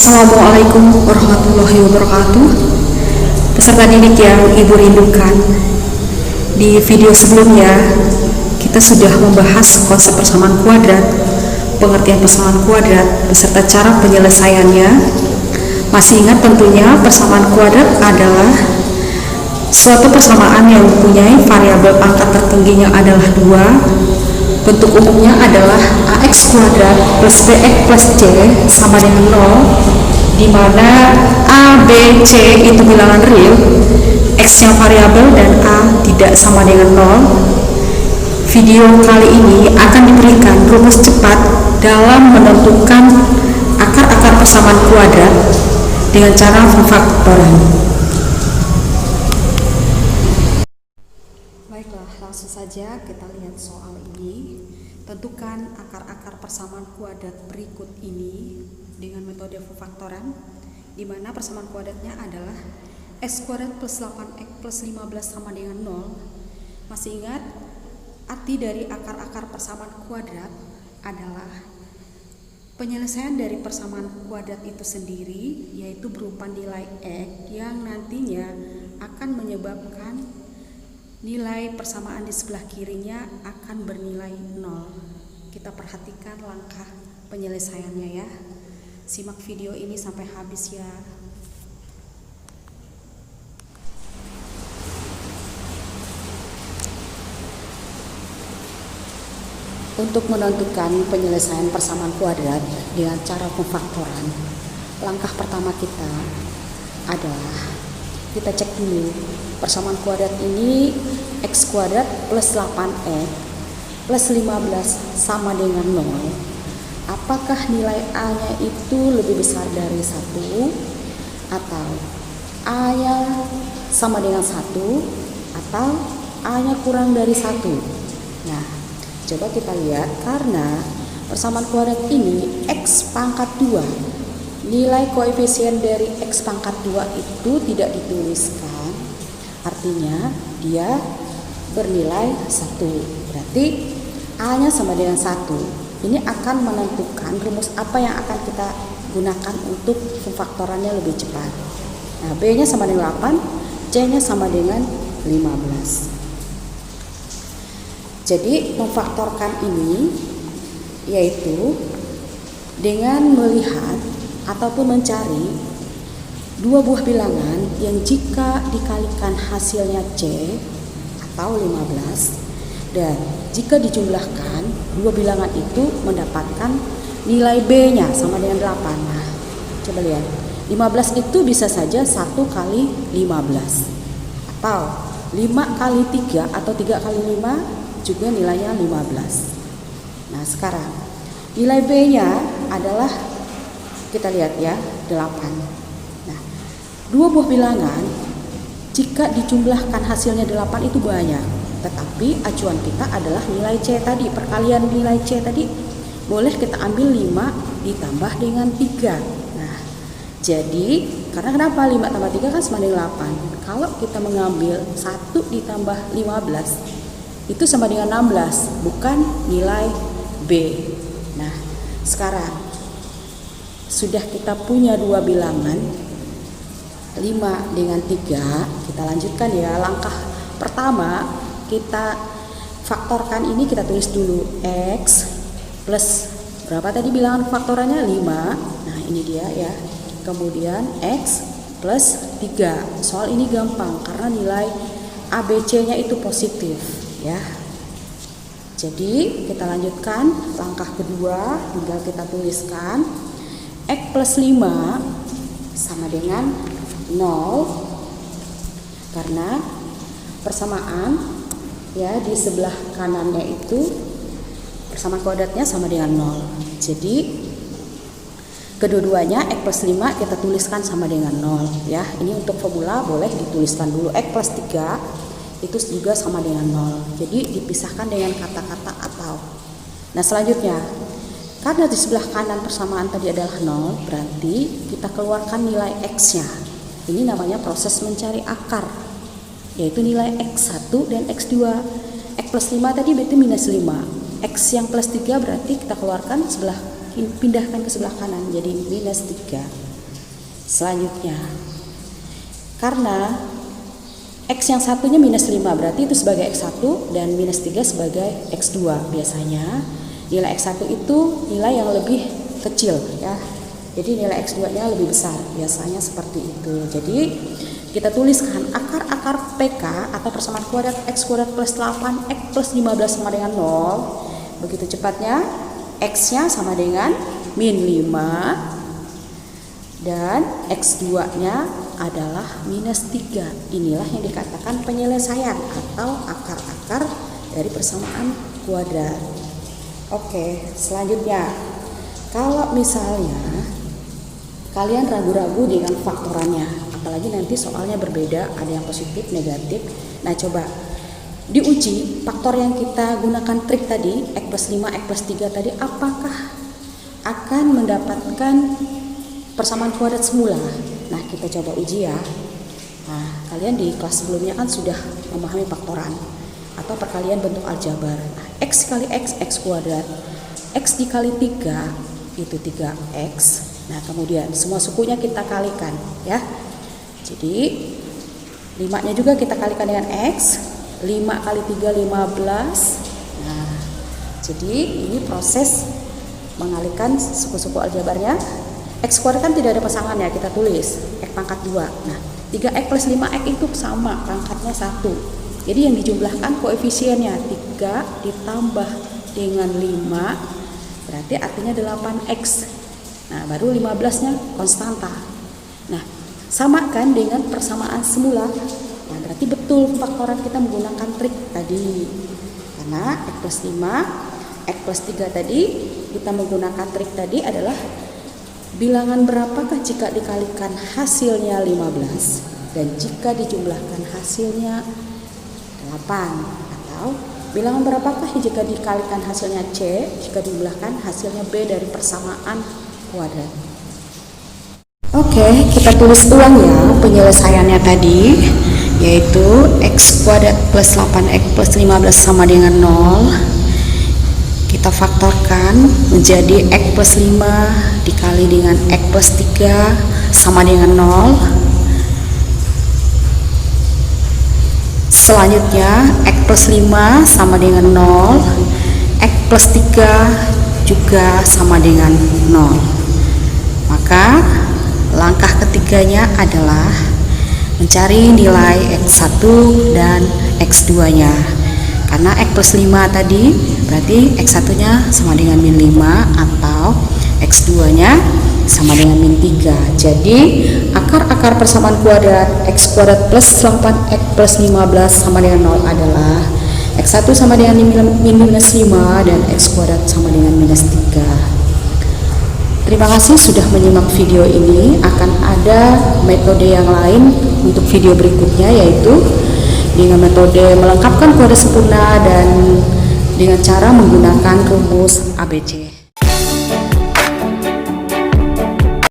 Assalamualaikum warahmatullahi wabarakatuh. Peserta didik yang Ibu rindukan, di video sebelumnya kita sudah membahas konsep persamaan kuadrat, pengertian persamaan kuadrat beserta cara penyelesaiannya. Masih ingat tentunya persamaan kuadrat adalah suatu persamaan yang mempunyai variabel pangkat tertingginya adalah 2. Bentuk umumnya adalah ax kuadrat plus bx plus c sama dengan 0, di mana a, b, c itu bilangan real, x nya variabel dan a tidak sama dengan 0. Video kali ini akan diberikan rumus cepat dalam menentukan akar-akar persamaan kuadrat dengan cara pemfaktoran. Baiklah, langsung saja kita lihat soal ini. Tentukan akar-akar persamaan kuadrat berikut ini dengan metode pemfaktoran, di mana persamaan kuadratnya adalah x kuadrat plus 8x plus 15 sama dengan 0. Masih ingat, arti dari akar-akar persamaan kuadrat adalah penyelesaian dari persamaan kuadrat itu sendiri, yaitu berupa nilai x yang nantinya akan menyebabkan nilai persamaan di sebelah kirinya akan bernilai 0. Kita perhatikan langkah penyelesaiannya ya. Simak video ini sampai habis ya. Untuk menentukan penyelesaian persamaan kuadrat dengan cara pemfaktoran, langkah pertama kita adalah kita cek dulu persamaan kuadrat ini x kuadrat plus 8x plus 15 sama dengan 0. Apakah nilai a nya itu lebih besar dari 1 atau a nya sama dengan 1 atau a nya kurang dari 1. Nah, coba kita lihat, karena persamaan kuadrat ini x pangkat 2, nilai koefisien dari x pangkat 2 itu tidak dituliskan, artinya dia bernilai 1. Berarti a nya sama dengan 1. Ini akan menentukan rumus apa yang akan kita gunakan untuk pemfaktorannya lebih cepat. Nah, b nya sama dengan 8, c nya sama dengan 15. Jadi memfaktorkan ini yaitu dengan melihat ataupun mencari dua buah bilangan yang jika dikalikan hasilnya c atau 15, dan jika dijumlahkan dua bilangan itu mendapatkan nilai b nya sama dengan 8. Nah, coba lihat, 15 itu bisa saja 1 kali 15 atau 5 kali 3 atau 3 kali 5 juga nilainya 15. Nah, sekarang nilai b nya adalah, kita lihat ya, 8. Nah, dua buah bilangan jika dijumlahkan hasilnya 8 itu banyak, tetapi acuan kita adalah nilai c tadi, perkalian nilai c tadi boleh kita ambil 5 ditambah dengan 3. Nah, jadi karena kenapa 5 tambah 3 kan sama dengan 8. Kalau kita mengambil 1 ditambah 15 itu sama dengan 16, bukan nilai b. Nah, sekarang sudah kita punya dua bilangan 5 dengan 3, kita lanjutkan ya. Langkah pertama, kita faktorkan ini, kita tulis dulu x plus berapa tadi bilangan faktorannya? 5. Nah, ini dia ya. Kemudian x plus 3. Soal ini gampang karena nilai ABC nya itu positif ya. Jadi kita lanjutkan langkah kedua, tinggal kita tuliskan x plus 5 sama dengan 0, karena persamaan ya di sebelah kanannya itu persamaan kuadratnya sama dengan 0. Jadi kedua-duanya x plus 5 kita tuliskan sama dengan 0 ya. Ini untuk formula boleh dituliskan dulu, x plus 3 itu juga sama dengan 0. Jadi dipisahkan dengan kata-kata atau. Nah, selanjutnya, karena di sebelah kanan persamaan tadi adalah 0, berarti kita keluarkan nilai x-nya. Ini namanya proses mencari akar, yaitu nilai x1 dan x2. X plus 5 tadi berarti minus 5. X yang plus 3 berarti kita keluarkan sebelah, pindahkan ke sebelah kanan jadi minus 3. Selanjutnya, karena X yang satunya minus 5, berarti itu sebagai X1 dan minus 3 sebagai X2. Biasanya nilai X1 itu nilai yang lebih kecil ya. Jadi nilai X2 nya lebih besar, biasanya seperti itu. Jadi kita tuliskan akar-akar PK atau persamaan kuadrat X kuadrat plus 8 X plus 15 sama dengan 0. Begitu cepatnya, X nya sama dengan min 5 dan X2 nya adalah minus 3. Inilah yang dikatakan penyelesaian atau akar-akar dari persamaan kuadrat. Oke, selanjutnya, kalau misalnya kalian ragu-ragu dengan faktorannya, apalagi nanti soalnya berbeda, ada yang positif, negatif. Nah, coba diuji faktor yang kita gunakan trik tadi, X plus 5, X plus 3 tadi, apakah akan mendapatkan persamaan kuadrat semula. Nah, kita coba uji ya. Nah, kalian di kelas sebelumnya kan sudah memahami faktoran atau perkalian bentuk aljabar. Nah, X kali X, X kuadrat. X dikali 3 itu 3X. Nah, kemudian semua sukunya kita kalikan ya. Jadi 5-nya juga kita kalikan dengan X. 5 kali 3 15. Nah, jadi ini proses mengalihkan suku-suku aljabarnya. X kuadrat kan tidak ada pasangan ya, kita tulis X pangkat 2. Nah, 3X plus 5X itu sama, pangkatnya 1. Jadi yang dijumlahkan koefisiennya 3 ditambah dengan 5, berarti artinya 8X. Nah, baru 15-nya konstanta. Nah, samakan dengan persamaan semula. Nah, berarti betul faktoran kita menggunakan trik tadi. Karena X plus 5, X plus 3 tadi, kita menggunakan trik tadi adalah bilangan berapakah jika dikalikan hasilnya 15 dan jika dijumlahkan hasilnya 8, atau bilangan berapakah jika dikalikan hasilnya C jika dijumlahkan hasilnya B dari persamaan kuadrat. Oke, kita tulis ulang ya penyelesaiannya tadi, yaitu X kuadrat plus 8X plus 15 sama dengan 0. Kita faktorkan menjadi X plus 5 dikali dengan X plus 3 sama dengan 0. Selanjutnya X plus 5 sama dengan 0, X plus 3 juga sama dengan 0. Maka langkah ketiganya adalah mencari nilai X1 dan X2 nya. Karena X plus 5 tadi berarti X1 nya sama dengan min 5 atau X2 nya sama dengan min 3. Jadi akar-akar persamaan kuadrat X kuadrat plus 8X plus 15 sama dengan 0 adalah X1 sama dengan min minus 5 dan X kuadrat sama dengan minus 3. Terima kasih sudah menyimak video ini. Akan ada metode yang lain untuk video berikutnya, yaitu dengan metode melengkapkan kuadrat sempurna dan dengan cara menggunakan rumus ABC.